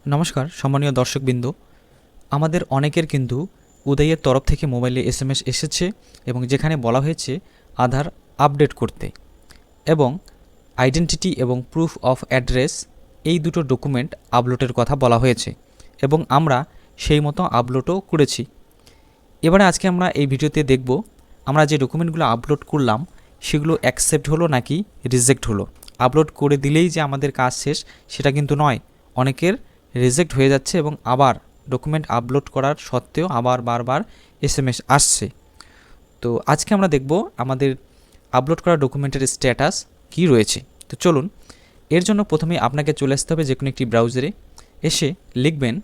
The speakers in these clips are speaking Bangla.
নমস্কার সম্মানীয় দর্শকবৃন্দ, আমাদের অনেকের কিন্তু উদয়ের তরফ থেকে মোবাইলে এসএমএস এসেছে এবং যেখানে বলা হয়েছে আধার আপডেট করতে এবং আইডেন্টিটি এবং প্রুফ অফ অ্যাড্রেস এই দুটো ডকুমেন্ট আপলোডের কথা বলা হয়েছে এবং আমরা সেই মতো আপলোডও করেছি। এবারে আজকে আমরা এই ভিডিওতে দেখব আমরা যে ডকুমেন্টগুলো আপলোড করলাম সেগুলো অ্যাকসেপ্ট হলো নাকি রিজেক্ট হলো। আপলোড করে দিলেই যে আমাদের কাজ শেষ সেটা কিন্তু নয়, অনেকের রিজেক্ট হয়ে যাচ্ছে এবং আবার ডকুমেন্ট আপলোড করার সত্ত্বেও আবার বারবার এসএমএস আসছে। তো আজকে আমরা দেখব আমাদের আপলোড করা ডকুমেন্টের স্ট্যাটাস কি রয়েছে। তো চলুন, এর জন্য প্রথমে আপনাকে চলে আসতে হবে যে কোনো একটি ব্রাউজারে, এসে লিখবেন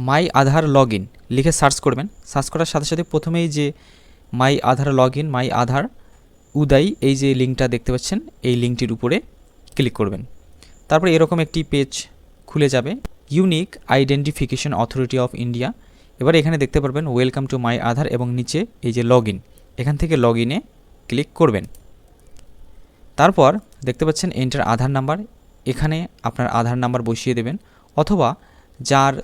মাই আধার লগ ইন, লিখে সার্চ করবেন। সার্চ করার সাথে সাথে প্রথমেই যে মাই আধার লগ ইন, মাই আধার উদয় এই যে লিঙ্কটা দেখতে পাচ্ছেন এই লিঙ্কটির উপরে ক্লিক করবেন। তারপরে এরকম একটি পেজ খুলে যাবে, unique identification authority of India. এবার এখানে দেখতে পারবেন ওয়েলকাম টু মাই আধার এবং নিচে এই যে লগ ইন, এখান থেকে লগ ইনে ক্লিক করবেন। তারপর দেখতে পাচ্ছেন এন্টার আধার নাম্বার, এখানে আপনার আধার নাম্বার বসিয়ে দেবেন অথবা যার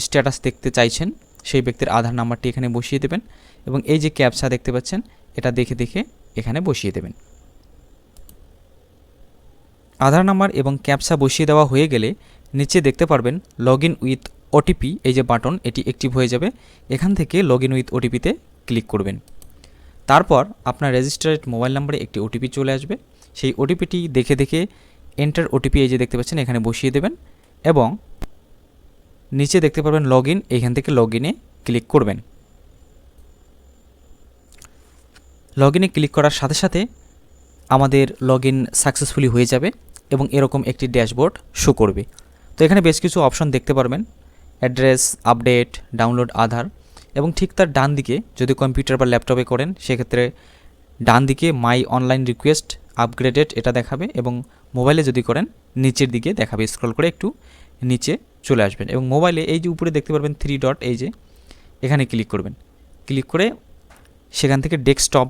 স্ট্যাটাস দেখতে চাইছেন সেই ব্যক্তির আধার নাম্বারটি এখানে বসিয়ে দেবেন এবং এই যে ক্যাপচা দেখতে পাচ্ছেন এটা দেখে দেখে এখানে বসিয়ে দেবেন। আধার নাম্বার এবং ক্যাপচা বসিয়ে দেওয়া হয়ে গেলে নিচে দেখতে পারবেন লগ ইন উইথ ওটিপি, এই যে বাটন এটি অ্যাক্টিভ হয়ে যাবে। এখান থেকে লগ ইন উইথ ওটিপিতে ক্লিক করবেন। তারপর আপনার রেজিস্টার্ড মোবাইল নম্বরে একটি ওটিপি চলে আসবে, সেই ওটিপিটি দেখে দেখে এন্টার ওটিপি এই যে দেখতে পাচ্ছেন এখানে বসিয়ে দেবেন এবং নিচে দেখতে পারবেন লগ ইন, এইখান থেকে লগ ইনে ক্লিক করবেন। লগ ইনে ক্লিক করার সাথে সাথে আমাদের লগ ইন সাকসেসফুলি হয়ে যাবে এবং এরকম একটি ড্যাশবোর্ড শো করবে। তো এখানে বেশ কিছু অপশন দেখতে পারবেন, অ্যাড্রেস, আপডেট, ডাউনলোড আধার এবং ঠিক তার ডান দিকে যদি কম্পিউটার বা ল্যাপটপে করেন সেক্ষেত্রে ডান দিকে মাই অনলাইন রিকোয়েস্ট আপগ্রেডেড এটা দেখাবে এবং মোবাইলে যদি করেন নিচের দিকে দেখাবে। স্ক্রল করে একটু নিচে চলে আসবেন এবং মোবাইলে এই যে উপরে দেখতে পারবেন 3 ডট, এই যে এখানে ক্লিক করবেন। ক্লিক করে সেখান থেকে ডেস্কটপ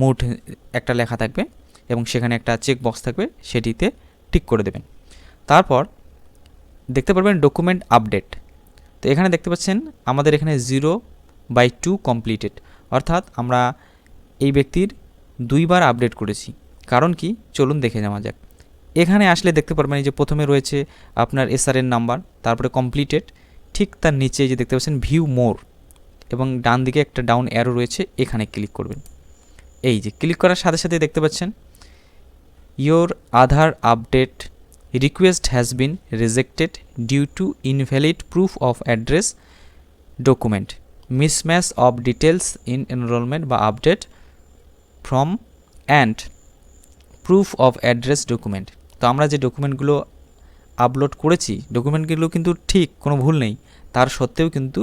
মোড একটা লেখা থাকবে এবং সেখানে একটা চেক বক্স থাকবে, সেটিতে টিক করে দেবেন। তারপর দেখতে পারবেন ডকুমেন্ট আপডেট। তো এখানে দেখতে পাচ্ছেন আমাদের এখানে 0/2 কমপ্লিটেড, অর্থাৎ আমরা এই ব্যক্তির 2বার আপডেট করেছি। কারণ কি চলুন দেখে নেওয়া যাক। এখানে আসলে দেখতে পারবেন এই যে প্রথমে রয়েছে আপনার এসআরএন নাম্বার, তারপরে কমপ্লিটেড, ঠিক তার নিচে যে দেখতে পাচ্ছেন ভিউ মোর এবং ডান দিকে একটা ডাউন অ্যারো রয়েছে, এখানে ক্লিক করবেন। এই যে ক্লিক করার সাথে সাথে দেখতে পাচ্ছেন your Aadhaar update request has been rejected due to invalid proof of address document, mismatch of details in enrolment বা update form and proof of address document. তো আমরা যে ডকুমেন্টগুলো আপলোড করেছি ডকুমেন্টগুলো কিন্তু ঠিক, কোনো ভুল নেই, তার সত্ত্বেও কিন্তু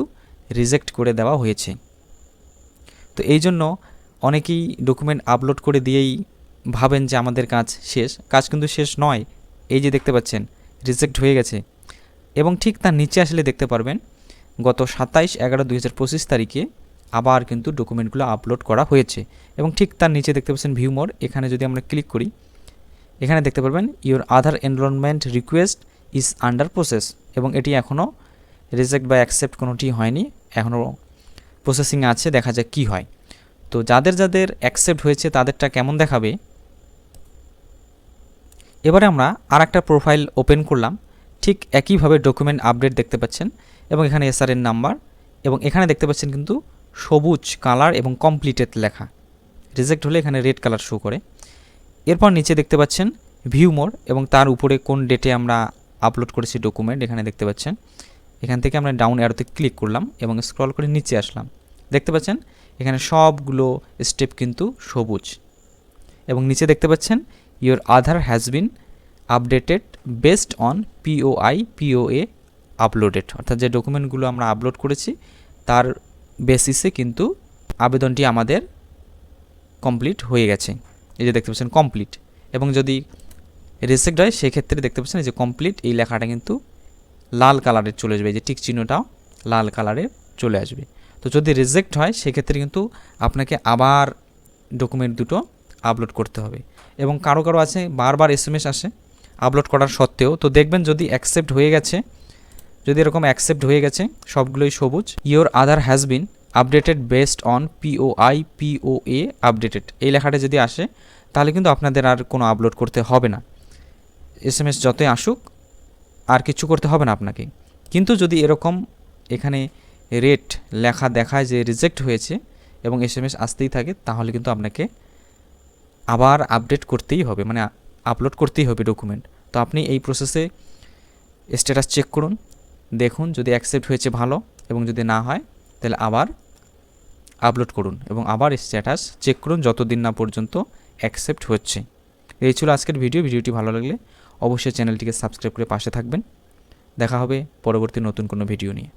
রিজেক্ট করে দেওয়া হয়েছে। তো এই জন্য অনেকেই ডকুমেন্ট আপলোড করে দিয়েই ভাবেন যে আমাদের কাজ শেষ, কাজ কিন্তু শেষ নয়। এই যে দেখতে পাচ্ছেন রিজেক্ট হয়ে গেছে এবং ঠিক তার নিচে আসলে দেখতে পারবেন গত 27/11/2025 তারিখে আবার কিন্তু ডকুমেন্টগুলো আপলোড করা হয়েছে এবং ঠিক তার নিচে দেখতে পাচ্ছেন ভিউ মোর, এখানে যদি আমরা ক্লিক করি এখানে দেখতে পারবেন your Aadhaar enrolment request is under process এবং এটি এখনও রিজেক্ট বা অ্যাকসেপ্ট কোনোটি হয়নি, এখনও প্রসেসিংয়ে আছে, দেখা যাক কী হয়। তো যাদের যাদের অ্যাকসেপ্ট হয়েছে তাদেরটা কেমন দেখাবে। এবারে আমরা আর একটা প্রোফাইল ওপেন করলাম, ঠিক একইভাবে ডকুমেন্ট আপডেট দেখতে পাচ্ছেন এবং এখানে এসআরএন নাম্বার এবং এখানে দেখতে পাচ্ছেন কিন্তু সবুজ কালার এবং কমপ্লিটেড লেখা, রিজেক্ট হলে এখানে রেড কালার শো করে। এরপর নিচে দেখতে পাচ্ছেন ভিউ মোর এবং তার উপরে কোন ডেটে আমরা আপলোড করেছি ডকুমেন্ট এখানে দেখতে পাচ্ছেন। এখান থেকে আমরা ডাউন অ্যারোতে ক্লিক করলাম এবং স্ক্রল করে নিচে আসলাম, দেখতে পাচ্ছেন এখানে সবগুলো স্টেপ কিন্তু সবুজ এবং নিচে দেখতে পাচ্ছেন your Aadhaar has been updated based on POA uploaded, অর্থাৎ যে ডকুমেন্টগুলো আমরা আপলোড করেছি তার বেসিসে কিন্তু আবেদনটি আমাদের কমপ্লিট হয়ে গেছে। এই যে দেখতে পাচ্ছেন কমপ্লিট এবং যদি রিজেক্ট হয় সেক্ষেত্রে দেখতে পাচ্ছেন এই যে কমপ্লিট এই লেখাটা কিন্তু লাল কালারের চলে আসবে, এই যে টিক চিহ্নটাও লাল কালারের চলে আসবে। তো যদি রিজেক্ট হয় সেক্ষেত্রে কিন্তু আপনাকে আবার ডকুমেন্ট দুটো আপলোড করতে হবে এবং কারো কারো আছে বারবার এসএমএস আসে আপলোড করার সত্ত্বেও। তো দেখবেন যদি অ্যাকসেপ্ট হয়ে গেছে যদি এরকম অ্যাকসেপ্ট হয়ে গেছে, সবগুলোই সবুজ, your Aadhaar has been updated based on POA updated এই লেখাটা যদি আসে, তাহলে কিন্তু আপনাদের আর কোনো আপলোড করতে হবে না। SMS যতই আসুক আর কিছু করতে হবে না আপনাকে। কিন্তু যদি এরকম এখানে রেট লেখা দেখায় যে রিজেক্ট হয়েছে এবং SMS আসতেই থাকে, তাহলে কিন্তু আপনাকে আবার আপডেট করতেই হবে, মানে আপলোড করতেই হবে ডকুমেন্ট। তো আপনি এই প্রসেসে স্ট্যাটাস চেক করুন, দেখুন যদি অ্যাকসেপ্ট হয়েছে ভালো, এবং যদি না হয় তাহলে আবার আপলোড করুন এবং আবার স্ট্যাটাস চেক করুন যতদিন না পর্যন্ত অ্যাকসেপ্ট হচ্ছে। এই ছিল আজকের ভিডিওটি ভালো লাগলে অবশ্যই চ্যানেলটিকে সাবস্ক্রাইব করে পাশে থাকবেন। দেখা হবে পরবর্তী নতুন কোনো ভিডিও নিয়ে।